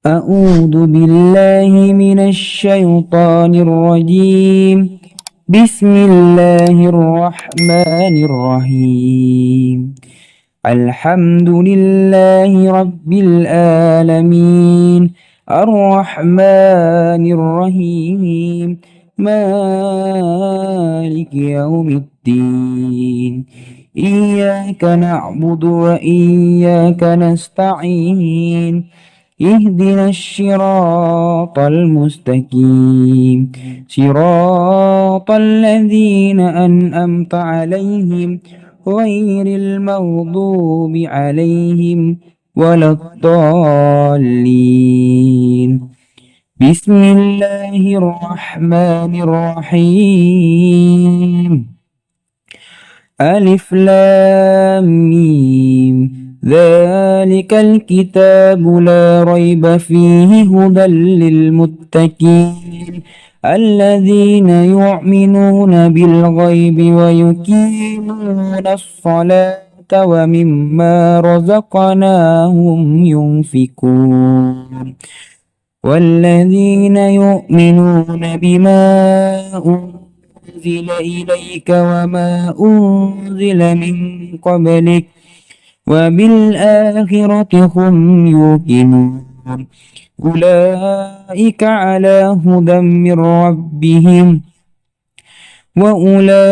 أعوذ بالله من الشيطان الرجيم. بسم الله الرحمن الرحيم. الحمد لله رب العالمين، الرحمن الرحيم، مالك يوم الدين. إياك نعبد وإياك نستعين، اهدنا الصراط المستقيم، صراط الذين أنعمت عليهم غير المغضوب عليهم ولا الضالين. بسم الله الرحمن الرحيم. ألف لام ميم، ذلك الكتاب لا ريب فيه هدى للمتقين الذين يؤمنون بالغيب ويقيمون الصلاة ومما رزقناهم ينفقون والذين يؤمنون بما أنزل إليك وما أنزل من قبلك وبالآخرة هم يوقنون أولئك على هدى من ربهم وأولئك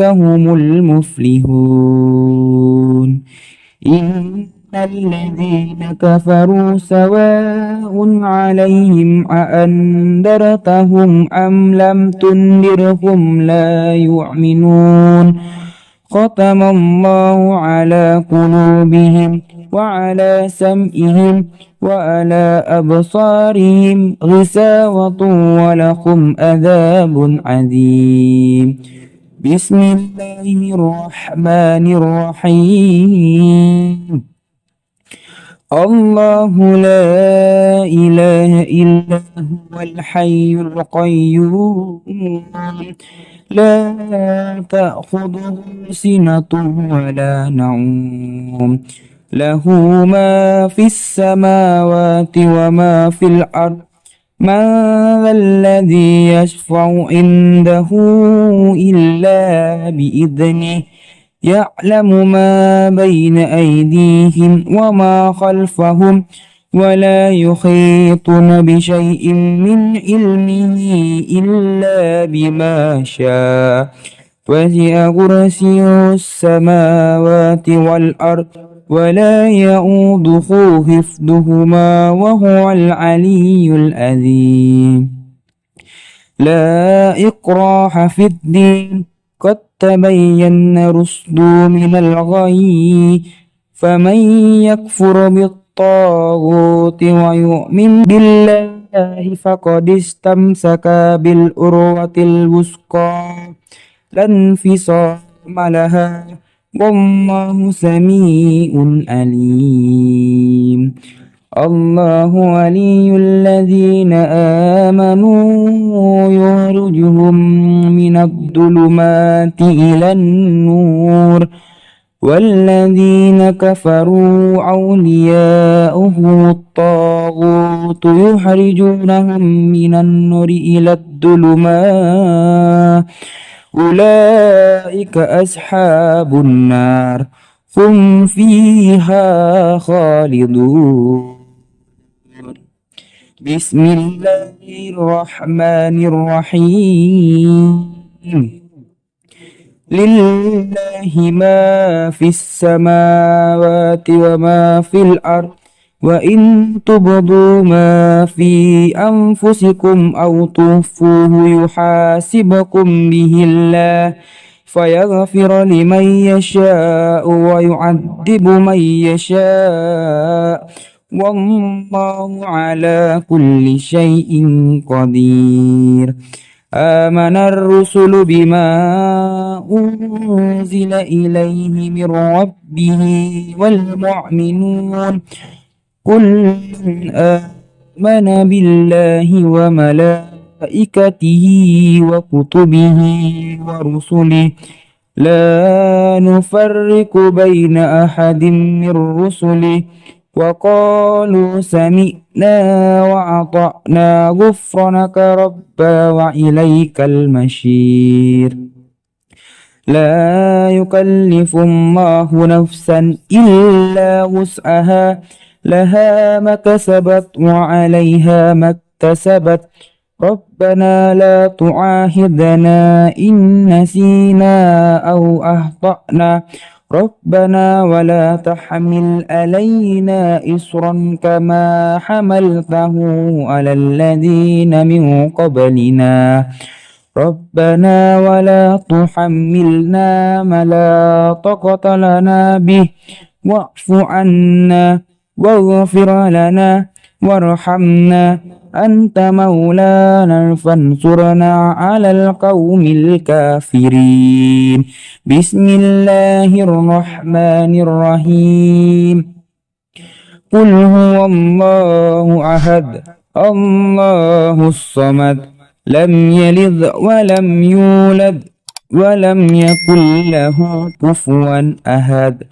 هم المفلحون. إن الذين كفروا سواء عليهم أأنذرتهم أم لم تنذرهم لا يؤمنون. ختم الله على قلوبهم وعلى سمعهم وعلى أبصارهم غشاوة ولهم عذاب عظيم. بسم الله الرحمن الرحيم. الله لا إله إلا هو الحي القيوم لا تأخذه سنة ولا نوم له ما في السماوات وما في الأرض من ذا الذي يشفع عنده إلا بإذنه يعلم ما بين أيديهم وما خلفهم ولا يحيطون بشيء من علمه إلا بما شاء وسع كرسيه السماوات والأرض ولا يؤوده حفظهما وهو العلي العظيم. لا إكراه في الدين قد تبين الرشد من الغي فمن يكفر بالطاغوت ويؤمن بالله فقد استمسك بالعروة الوثقى لا انفصام لها والله سميع عليم. الله ولي الذين آمنوا يخرجهم من الظلمات إلى النور والذين كفروا أولياؤهم الطاغوت يخرجونهم من النور إلى الظلمات أولئك أصحاب النار هم فيها خالدون. بسم الله الرحمن الرحيم. لله ما في السماوات وما في الأرض وإن تبدوا ما في أنفسكم أو تخفوه يحاسبكم به الله فيغفر لمن يشاء ويعذب من يشاء والله على كل شيء قدير. آمن الرسل بما أنزل إليه من ربه والمؤمنون كل آمن بالله وملائكته وكتبه ورسله لا نفرق بين أحد من رسله وقالوا سمعنا وأطعنا غفرانك ربنا وإليك المصير. لا يكلف الله نفسا إلا وسعها لها ما كسبت وعليها ما اكتسبت ربنا لا تعاهدنا إن نسينا أو أخطأنا ربنا ولا تحمل علينا إصرا كما حملته على الذين من قبلنا ربنا ولا تحملنا ما لا طاقة لنا به واعف عنا واغفر لنا وارحمنا أنت مولانا فانصرنا على القوم الكافرين. بسم الله الرحمن الرحيم. قل هو الله أحد الله الصمد لم يلد ولم يولد ولم يكن له كفوا أحد.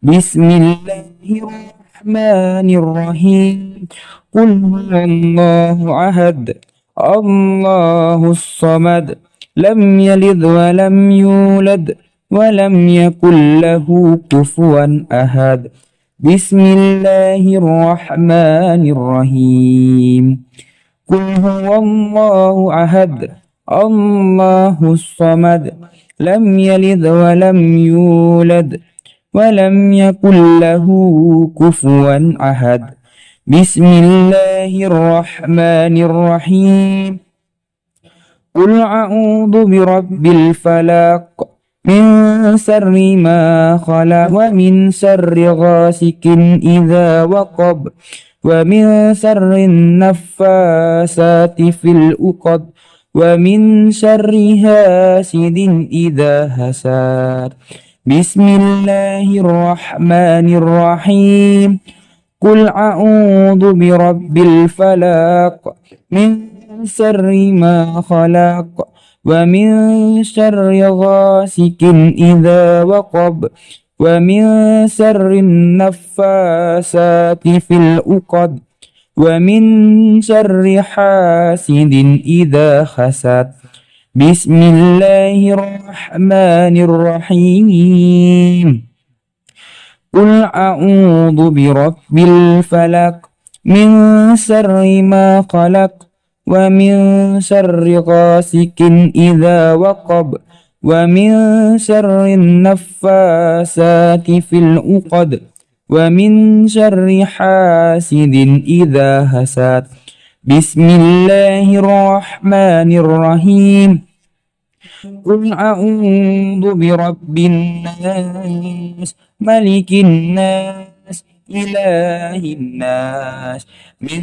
بسم الله الرحمن الرحيم. قل هو الله أحد الله الصمد لم يلد ولم يولد ولم يكن له كفوا أحد. بسم الله الرحمن الرحيم. قل هو الله أحد الله الصمد لم يلد ولم يولد ولم يكن له كفوا أحد. بسم الله الرحمن الرحيم. قل أعوذ برب الفلق من شر ما خلق ومن شر غاسق إذا وقب ومن شر النفاثات في العقد ومن شر حاسد إذا حسد. بسم الله الرحمن الرحيم. قل أعوذ برب الفلق من شر ما خلق ومن شر غاسق إذا وقب ومن شر النفاثات في العقد ومن شر حاسد إذا حسد. بسم الله الرحمن الرحيم. قل أعوذ برب الفلق من شر ما خلق ومن شر غاسق إذا وقب ومن شر النفاثات في العقد ومن شر حاسد إذا حسد. بسم الله الرحمن الرحيم. قل أعوذ برب الناس ملك الناس إله الناس من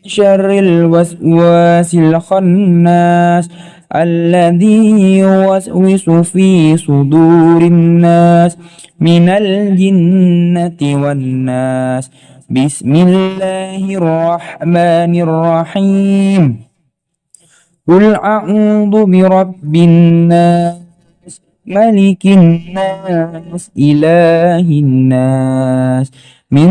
شر الوسواس الخناس الذي يوسوس في صدور الناس من الجنة والناس. بسم الله الرحمن الرحيم. قل أعوذ برب الناس ملك الناس إله الناس من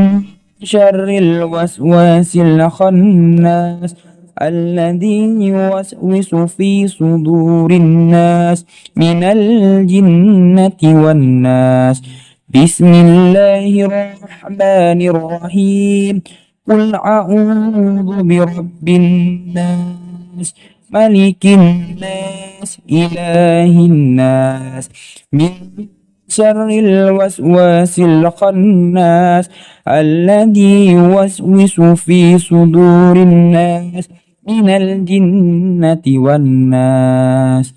شر الوسواس الخناس الذي يوسوس في صدور الناس من الجنة والناس. بسم الله الرحمن الرحيم. قل أعوذ برب الناس ملك الناس إله الناس من شر الوسواس الخناس الذي يوسوس في صدور الناس من الجنة والناس.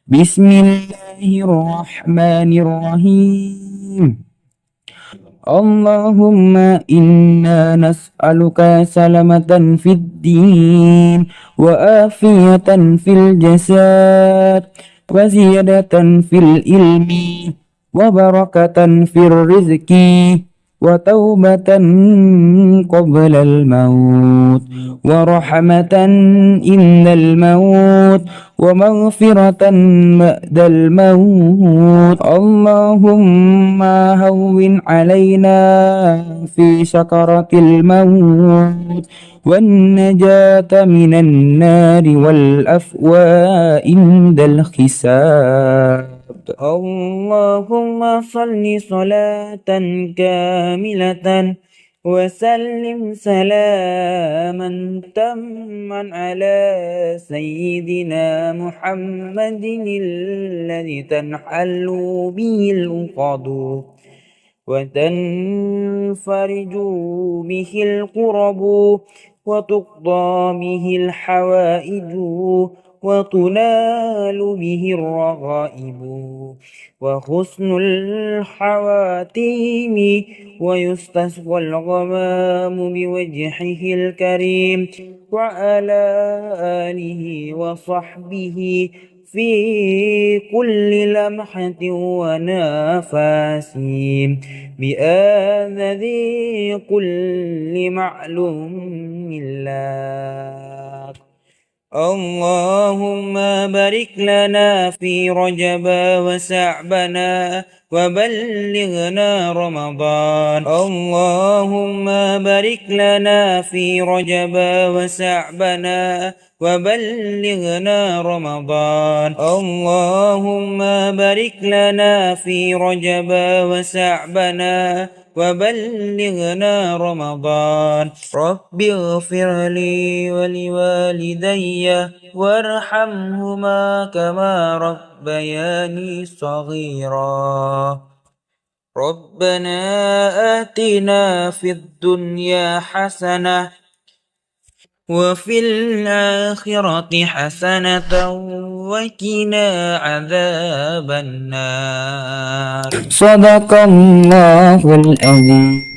بسم الله الرحمن الرحيم. اللهم إنا نسألك سلامة في الدين وآفية في الجسد وزيادة في العلم وبركة في الرزق وتوبة قبل الموت ورحمة عند الموت ومغفرة بعد الموت. اللهم هون علينا في سكرة الموت والنجاة من النار والأفواء عند الحساب. اللهم صل صلاة كاملة وسلم سلاما تاما على سيدنا محمد الذي تنحل به العقد وتنفرج به الكرب وتقضى به الحوائج وتنال به الرغائب وحسن الحواتيم ويستسقى الغمام بوجهه الكريم وعلى آله وصحبه في كل لمحة ونفس بآذذ كل معلوم لك. اللهم بارك لنا في رجب وشعبنا وبلغنا رمضان. اللهم بارك لنا في رجب وشعبنا وبلغنا رمضان. اللهم بارك لنا في رجب وشعبنا وبلغنا رمضان. رب اغفر لي ولوالدي وارحمهما كما ربياني صغيرا. ربنا آتنا في الدنيا حسنة وفي الآخرة حسنة وقنا عذاب النار. صدق الله العظيم.